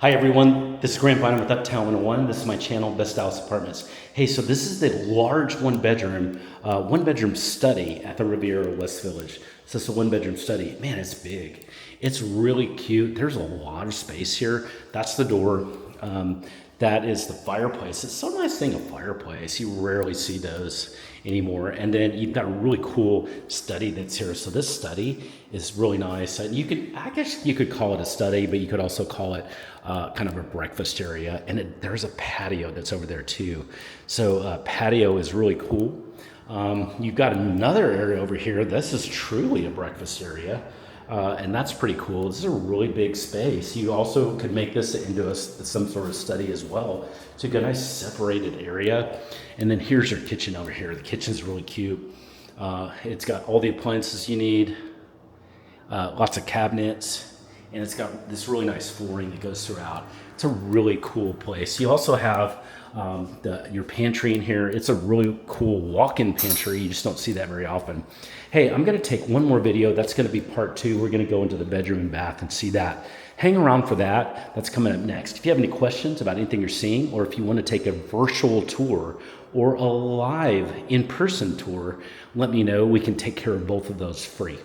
Hi everyone, this is Grant Bynum with Uptown 101. This is my channel, Best Dallas Apartments. Hey, so this is the large one-bedroom study at the Riviera West Village. So it's a one-bedroom study. Man, it's big. It's really cute. There's a lot of space here. That's the door. That is the fireplace. It's so nice seeing a fireplace. You rarely see those anymore. And then you've got a really cool study that's here. So this study is really nice. And I guess you could call it a study, but you could also call it kind of a breakfast area. And there's a patio that's over there too. So patio is really cool. You've got another area over here. This is truly a breakfast area. And that's pretty cool. This is a really big space. You also could make this into some sort of study as well. So you've got a nice separated area. And then here's your kitchen over here. The kitchen's really cute. It's got all the appliances you need, lots of cabinets, and it's got this really nice flooring that goes throughout. It's a really cool place. You also have your pantry in here. It's a really cool walk-in pantry. You just don't see that very often. Hey, I'm going to take one more video. That's going to be part 2. We're going to go into the bedroom and bath and see that. Hang around for that. That's coming up next. If you have any questions about anything you're seeing, or if you want to take a virtual tour or a live in-person tour, let me know. We can take care of both of those free.